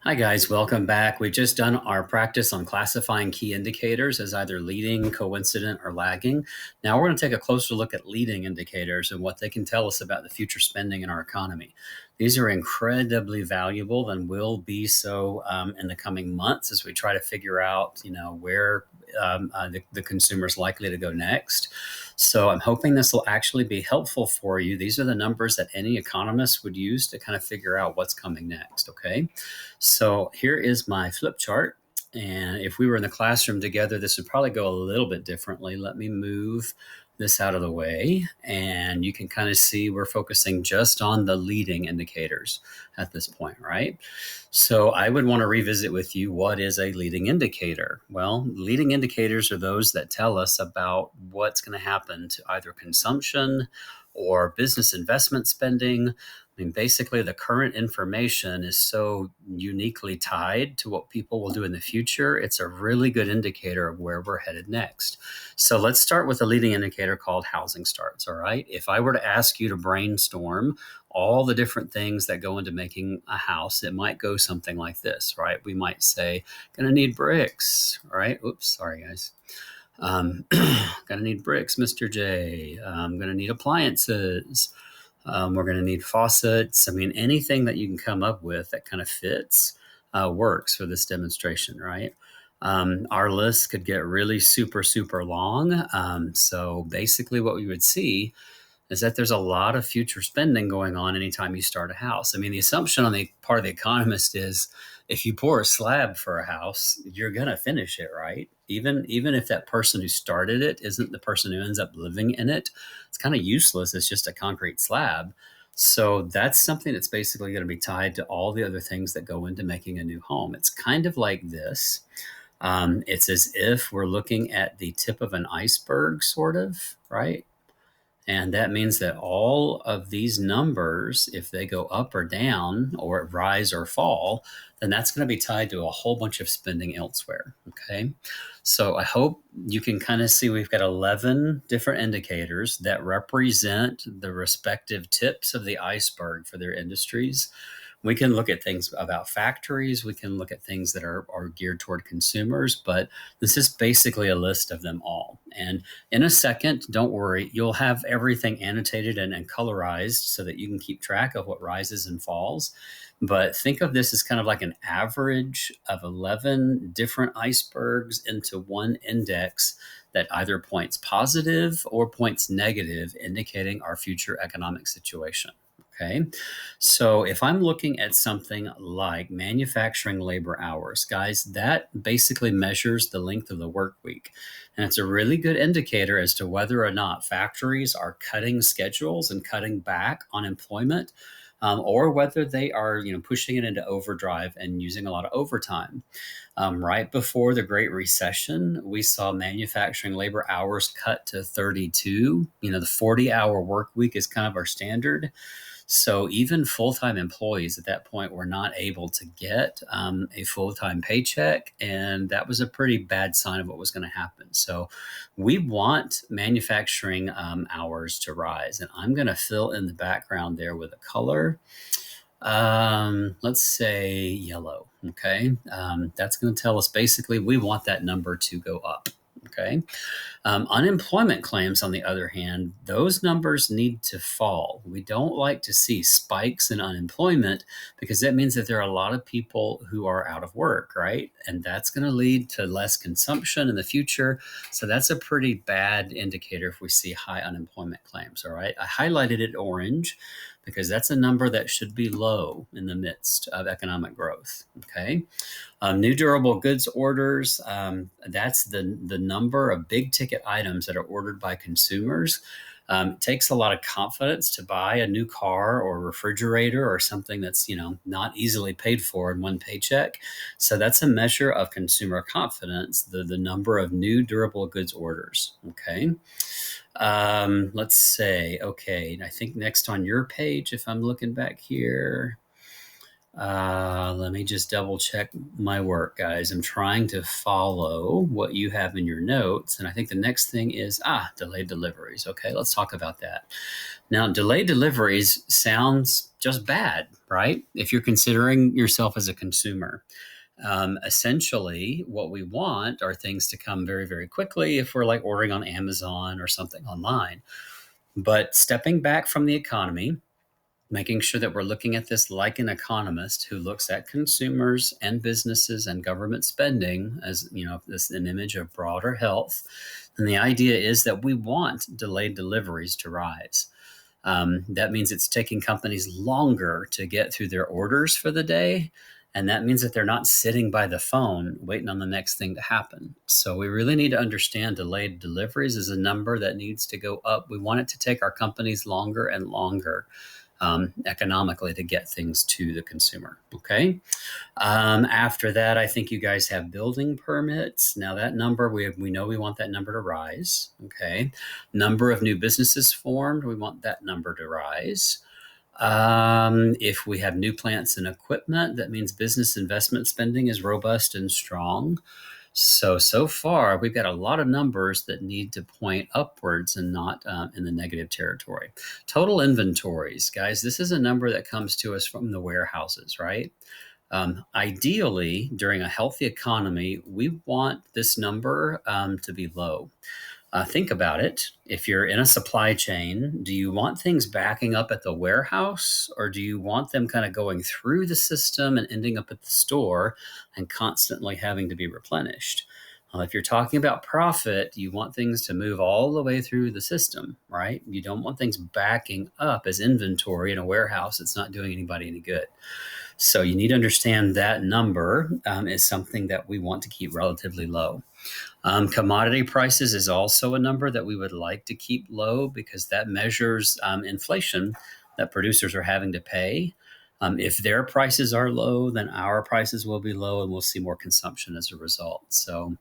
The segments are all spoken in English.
Hi guys, welcome back. We've just done our practice on classifying key indicators as either leading, coincident, or lagging. Now we're going to take a closer look at leading indicators and what they can tell us about the future spending in our economy. These are incredibly valuable and will be so in the coming months as we try to figure out, where the consumer is likely to go next. So I'm hoping this will actually be helpful for you. These are the numbers that any economist would use to kind of figure out what's coming next, okay? So here is my flip chart. And if we were in the classroom together, this would probably go a little bit differently. Let me move this out of the way. And you can kind of see we're focusing just on the leading indicators at this point, right? So I would want to revisit with you, what is a leading indicator? Well, leading indicators are those that tell us about what's going to happen to either consumption or business investment spending. I mean, basically, the current information is so uniquely tied to what people will do in the future. It's a really good indicator of where we're headed next. So let's start with a leading indicator called housing starts. All right. If I were to ask you to brainstorm all the different things that go into making a house, it might go something like this, right? We might say, gonna need bricks, right? Oops, sorry, guys. Gonna need bricks, Mr. J. Gonna need appliances. We're going to need faucets. I mean, anything that you can come up with that kind of fits works for this demonstration, right? Our list could get really super, super long. So basically what we would see is that there's a lot of future spending going on anytime you start a house. I mean, the assumption on the part of the economist is if you pour a slab for a house, you're going to finish it, right? Even if that person who started it isn't the person who ends up living in it, it's kind of useless. It's just a concrete slab. So that's something that's basically going to be tied to all the other things that go into making a new home. It's kind of like this. It's as if we're looking at the tip of an iceberg, sort of, right? And that means that all of these numbers, if they go up or down or rise or fall, then that's going to be tied to a whole bunch of spending elsewhere. Okay. So I hope you can kind of see we've got 11 different indicators that represent the respective tips of the iceberg for their industries. We can look at things about factories. We can look at things that are geared toward consumers, but this is basically a list of them all. And in a second, don't worry, you'll have everything annotated and colorized so that you can keep track of what rises and falls. But think of this as kind of like an average of 11 different icebergs into one index that either points positive or points negative, indicating our future economic situation. Okay. So if I'm looking at something like manufacturing labor hours, guys, that basically measures the length of the work week. And it's a really good indicator as to whether or not factories are cutting schedules and cutting back on employment, or whether they are, pushing it into overdrive and using a lot of overtime. Right before the Great Recession, we saw manufacturing labor hours cut to 32. The 40-hour work week is kind of our standard. So even full-time employees at that point were not able to get a full-time paycheck, and that was a pretty bad sign of what was going to happen. So we want manufacturing hours to rise, and I'm going to fill in the background there with a color. Let's say yellow. Okay, that's going to tell us basically we want that number to go up. Okay. Unemployment claims, on the other hand, those numbers need to fall. We don't like to see spikes in unemployment because that means that there are a lot of people who are out of work, right? And that's going to lead to less consumption in the future. So that's a pretty bad indicator if we see high unemployment claims, all right? I highlighted it orange because that's a number that should be low in the midst of economic growth, okay? New durable goods orders, that's the number of big ticket items that are ordered by consumers. It takes a lot of confidence to buy a new car or refrigerator or something that's, not easily paid for in one paycheck. So that's a measure of consumer confidence, the number of new durable goods orders. Okay. Let's say, okay, I think next on your page, if I'm looking back here, let me just double check my work, guys. I'm trying to follow what you have in your notes. And I think the next thing is, delayed deliveries. Okay, let's talk about that. Now, delayed deliveries sounds just bad, right? If you're considering yourself as a consumer. Essentially, what we want are things to come very, very quickly if we're like ordering on Amazon or something online. But stepping back from the economy, making sure that we're looking at this like an economist who looks at consumers and businesses and government spending as, this an image of broader health. And the idea is that we want delayed deliveries to rise. That means it's taking companies longer to get through their orders for the day. And that means that they're not sitting by the phone waiting on the next thing to happen. So we really need to understand delayed deliveries is a number that needs to go up. We want it to take our companies longer and longer economically to get things to the consumer. Okay. After that, I think you guys have building permits. Now that number, we know we want that number to rise. Okay. Number of new businesses formed, we want that number to rise. If we have new plants and equipment, that means business investment spending is robust and strong. So far, we've got a lot of numbers that need to point upwards and not in the negative territory. Total inventories, guys, this is a number that comes to us from the warehouses, right? Ideally, during a healthy economy, we want this number to be low. Think about it. If you're in a supply chain, do you want things backing up at the warehouse, or do you want them kind of going through the system and ending up at the store and constantly having to be replenished? If you're talking about profit, you want things to move all the way through the system, right? You don't want things backing up as inventory in a warehouse. It's not doing anybody any good. So you need to understand that number is something that we want to keep relatively low. Commodity prices is also a number that we would like to keep low because that measures inflation that producers are having to pay. If their prices are low, then our prices will be low and we'll see more consumption as a result. So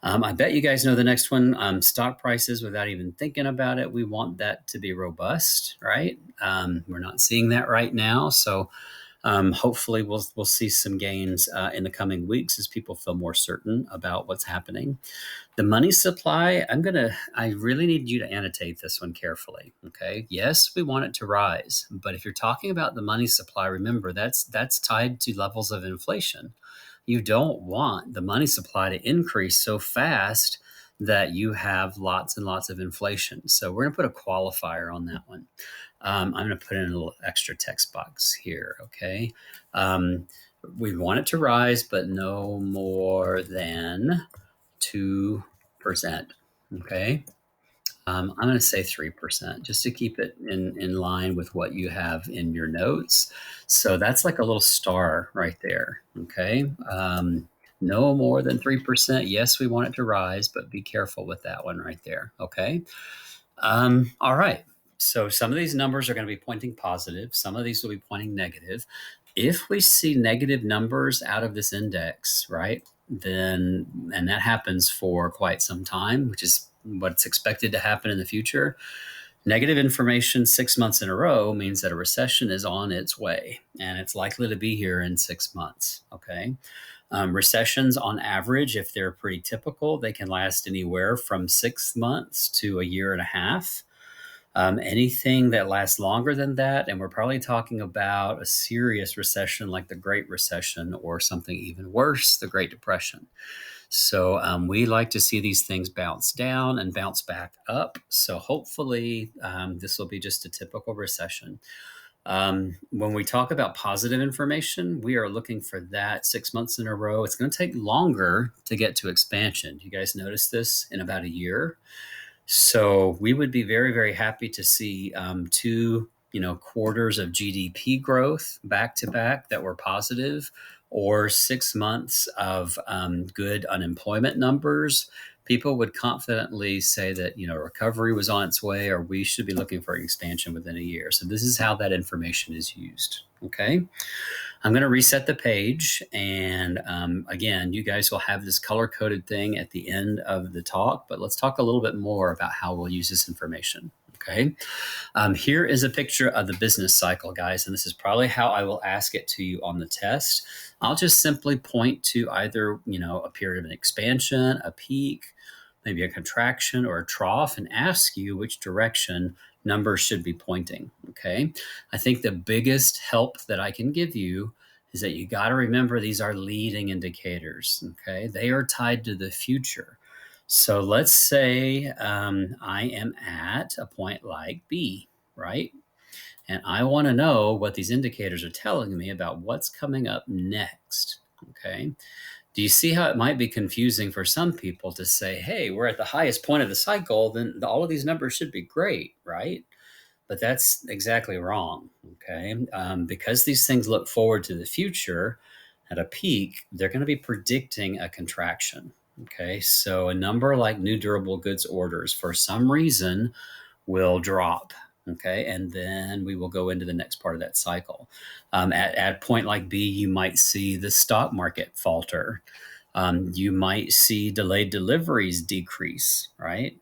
I bet you guys know the next one, stock prices without even thinking about it. We want that to be robust, right? We're not seeing that right now. So hopefully we'll see some gains in the coming weeks as people feel more certain about what's happening. The money supply, I really need you to annotate this one carefully. Okay. Yes, we want it to rise, but if you're talking about the money supply, remember that's tied to levels of inflation. You don't want the money supply to increase so fast that you have lots and lots of inflation. So we're going to put a qualifier on that one. I'm going to put in a little extra text box here. Okay. We want it to rise, but no more than 2%. Okay. I'm going to say 3% just to keep it in line with what you have in your notes. So that's like a little star right there. Okay. No more than 3%. Yes, we want it to rise, but be careful with that one right there. Okay. All right. So some of these numbers are going to be pointing positive. Some of these will be pointing negative. If we see negative numbers out of this index, right, then, and that happens for quite some time, which is what's expected to happen in the future. Negative information 6 months in a row means that a recession is on its way, and it's likely to be here in 6 months. Okay. Recessions on average, if they're pretty typical, they can last anywhere from 6 months to a year and a half. Anything that lasts longer than that, and we're probably talking about a serious recession like the Great Recession or something even worse, the Great Depression. So we like to see these things bounce down and bounce back up. So hopefully this will be just a typical recession. When we talk about positive information, we are looking for that 6 months in a row. It's going to take longer to get to expansion. Do you guys notice this in about a year? So we would be very, very happy to see two, quarters of GDP growth back to back that were positive, or 6 months of good unemployment numbers. People would confidently say that, recovery was on its way, or we should be looking for expansion within a year. So this is how that information is used. Okay. I'm going to reset the page. And again, you guys will have this color-coded thing at the end of the talk, but let's talk a little bit more about how we'll use this information. Okay. Here is a picture of the business cycle, guys, and this is probably how I will ask it to you on the test. I'll just simply point to either, a period of an expansion, a peak, maybe a contraction or a trough, and ask you which direction numbers should be pointing. Okay. I think the biggest help that I can give you is that you got to remember these are leading indicators. Okay. They are tied to the future. So let's say I am at a point like B, right? And I want to know what these indicators are telling me about what's coming up next. Okay. Do you see how it might be confusing for some people to say, hey, we're at the highest point of the cycle, then all of these numbers should be great, right? But that's exactly wrong, okay? Because these things look forward to the future at a peak, they're going to be predicting a contraction, okay? So a number like new durable goods orders, for some reason, will drop. Okay, and then we will go into the next part of that cycle. At a point like B, you might see the stock market falter. You might see delayed deliveries decrease, right?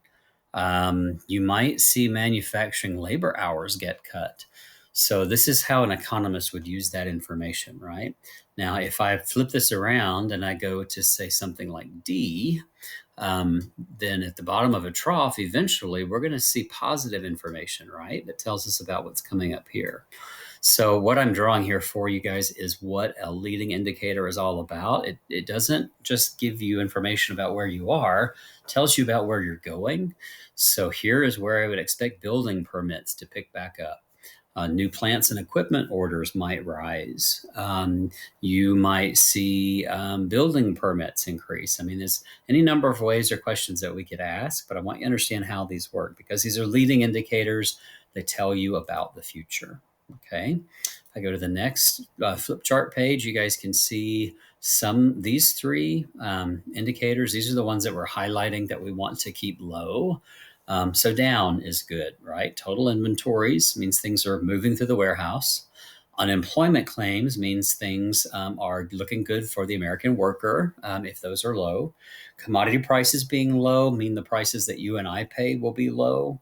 You might see manufacturing labor hours get cut. So this is how an economist would use that information, right? Now, if I flip this around and I go to say something like D, then at the bottom of a trough, eventually we're going to see positive information, right? That tells us about what's coming up here. So what I'm drawing here for you guys is what a leading indicator is all about. It doesn't just give you information about where you are, it tells you about where you're going. So here is where I would expect building permits to pick back up. New plants and equipment orders might rise. You might see building permits increase. I mean, there's any number of ways or questions that we could ask, but I want you to understand how these work because these are leading indicators that tell you about the future. Okay. If I go to the next flip chart page, you guys can see these three indicators. These are the ones that we're highlighting that we want to keep low. So down is good, right? Total inventories means things are moving through the warehouse. Unemployment claims means things are looking good for the American worker if those are low. Commodity prices being low mean the prices that you and I pay will be low.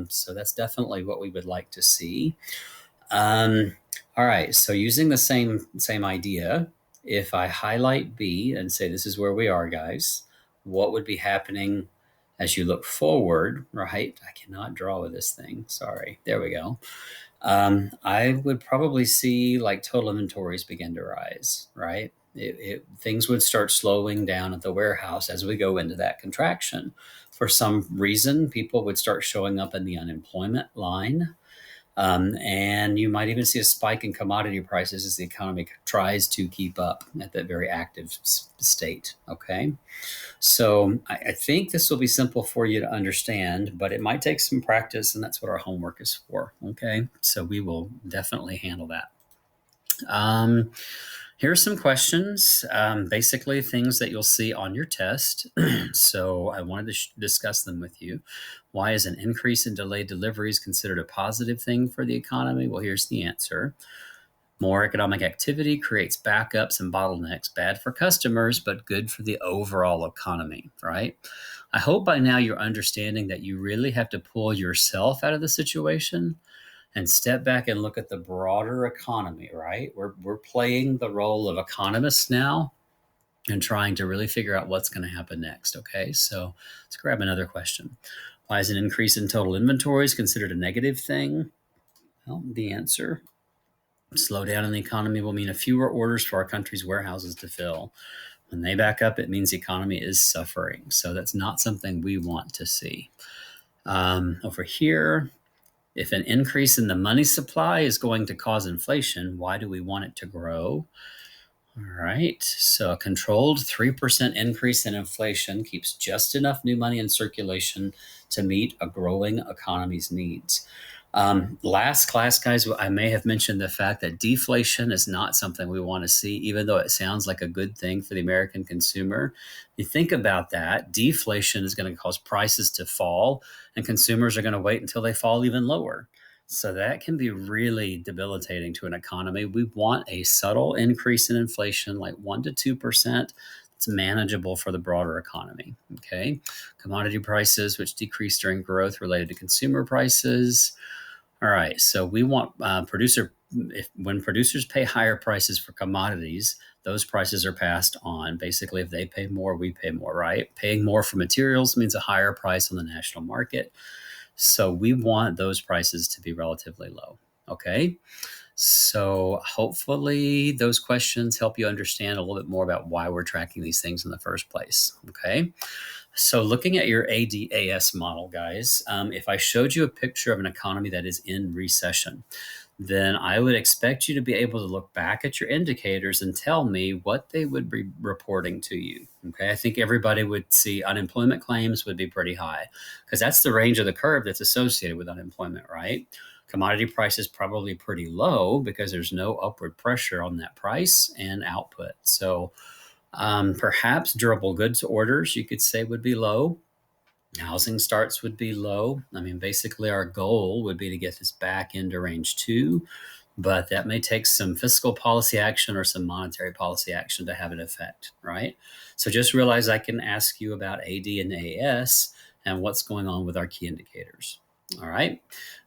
So that's definitely what we would like to see. All right, so using the same idea, if I highlight B and say this is where we are, guys, what would be happening as you look forward, right? I cannot draw with this thing. Sorry. There we go. I would probably see like total inventories begin to rise, right? Things would start slowing down at the warehouse as we go into that contraction. For some reason, people would start showing up in the unemployment line. And you might even see a spike in commodity prices as the economy tries to keep up at that very active state. Okay. So I think this will be simple for you to understand, but it might take some practice, and that's what our homework is for. Okay. So we will definitely handle that. Here are some questions, basically things that you'll see on your test. So I wanted to discuss them with you. Why is an increase in delayed deliveries considered a positive thing for the economy? Well, here's the answer. More economic activity creates backups and bottlenecks, bad for customers, but good for the overall economy, right? I hope by now you're understanding that you really have to pull yourself out of the situation and step back and look at the broader economy, right? We're playing the role of economists now and trying to really figure out what's going to happen next. Okay, so let's grab another question. Why is an increase in total inventories considered a negative thing? Well, the answer, slowdown in the economy will mean fewer orders for our country's warehouses to fill. When they back up, it means the economy is suffering. So that's not something we want to see. Over here, if an increase in the money supply is going to cause inflation, why do we want it to grow? All right, so a controlled 3% increase in inflation keeps just enough new money in circulation to meet a growing economy's needs. Last class, guys, I may have mentioned the fact that deflation is not something we want to see, even though it sounds like a good thing for the American consumer. You think about that, deflation is going to cause prices to fall, and consumers are going to wait until they fall even lower. So that can be really debilitating to an economy. We want a subtle increase in inflation, like 1% to 2%. It's manageable for the broader economy. Okay. Commodity prices, which decrease during growth related to consumer prices. All right. So we want when producers pay higher prices for commodities, those prices are passed on. Basically, if they pay more, we pay more, right? Paying more for materials means a higher price on the national market. So we want those prices to be relatively low. Okay. So hopefully those questions help you understand a little bit more about why we're tracking these things in the first place. Okay. So looking at your ADAS model, guys, if I showed you a picture of an economy that is in recession, then I would expect you to be able to look back at your indicators and tell me what they would be reporting to you. Okay. I think everybody would see unemployment claims would be pretty high because that's the range of the curve that's associated with unemployment, right? Commodity prices probably pretty low because there's no upward pressure on that price and output. So perhaps durable goods orders, you could say, would be low. Housing starts would be low. I mean, basically, our goal would be to get this back into range 2, but that may take some fiscal policy action or some monetary policy action to have an effect, right? So just realize I can ask you about AD and AS and what's going on with our key indicators. All right.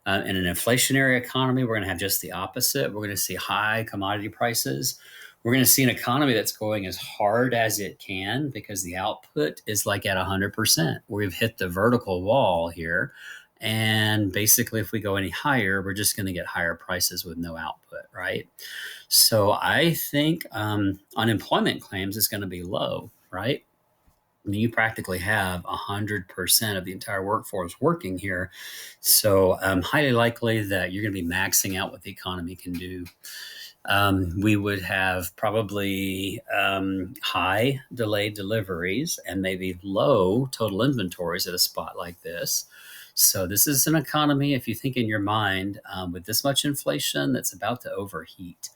In an inflationary economy, we're going to have just the opposite. We're going to see high commodity prices. We're going to see an economy that's going as hard as it can because the output is like at 100%. We've hit the vertical wall here. And basically, if we go any higher, we're just going to get higher prices with no output, right? So I think unemployment claims is going to be low, right? I mean, you practically have 100% of the entire workforce working here. So highly likely that you're going to be maxing out what the economy can do. We would have probably high delayed deliveries and maybe low total inventories at a spot like this. So this is an economy, if you think in your mind, with this much inflation, that's about to overheat.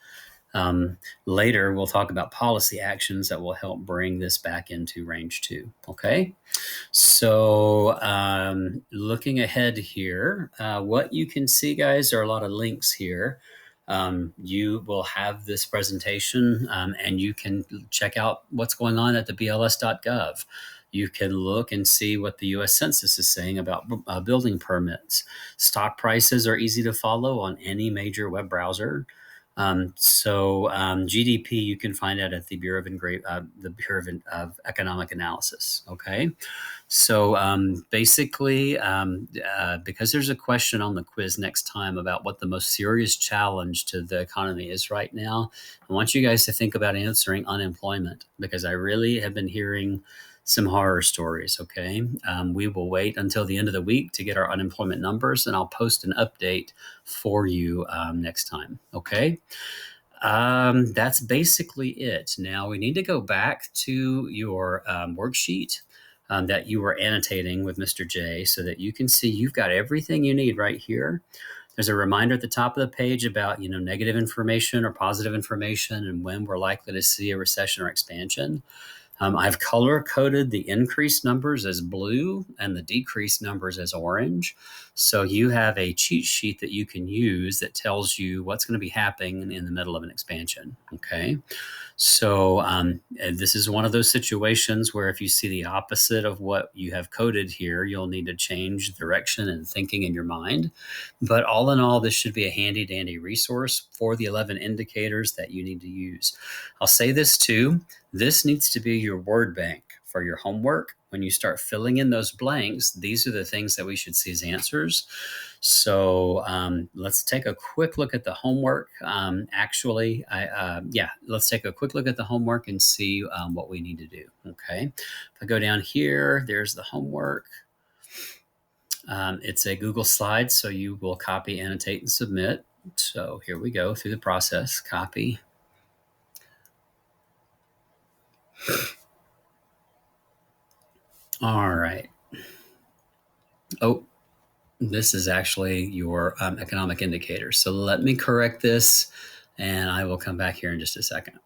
Later, we'll talk about policy actions that will help bring this back into range 2. Okay. So looking ahead here, what you can see, guys, are a lot of links here. You will have this presentation and you can check out what's going on at the bls.gov. You can look and see what the U.S. Census is saying about building permits. Stock prices are easy to follow on any major web browser. GDP you can find out at the Bureau of Economic Analysis. Okay, so basically, because there's a question on the quiz next time about what the most serious challenge to the economy is right now, I want you guys to think about answering unemployment because I really have been hearing some horror stories. Okay, we will wait until the end of the week to get our unemployment numbers, and I'll post an update for you next time. Okay. That's basically it. Now we need to go back to your worksheet that you were annotating with Mr. J so that you can see you've got everything you need right here. There's a reminder at the top of the page about, negative information or positive information and when we're likely to see a recession or expansion. I've color coded the increased numbers as blue and the decreased numbers as orange. So you have a cheat sheet that you can use that tells you what's going to be happening in the middle of an expansion. Okay. So this is one of those situations where if you see the opposite of what you have coded here, you'll need to change direction and thinking in your mind. But all in all, this should be a handy dandy resource for the 11 indicators that you need to use. I'll say this too. This needs to be your word bank for your homework. When you start filling in those blanks, these are the things that we should see as answers. So let's take a quick look at the homework. Let's take a quick look at the homework and see what we need to do. Okay. If I go down here, there's the homework. It's a Google slide, so you will copy, annotate, and submit. So here we go through the process. Copy. All right. Oh, this is actually your economic indicator. So let me correct this, and I will come back here in just a second.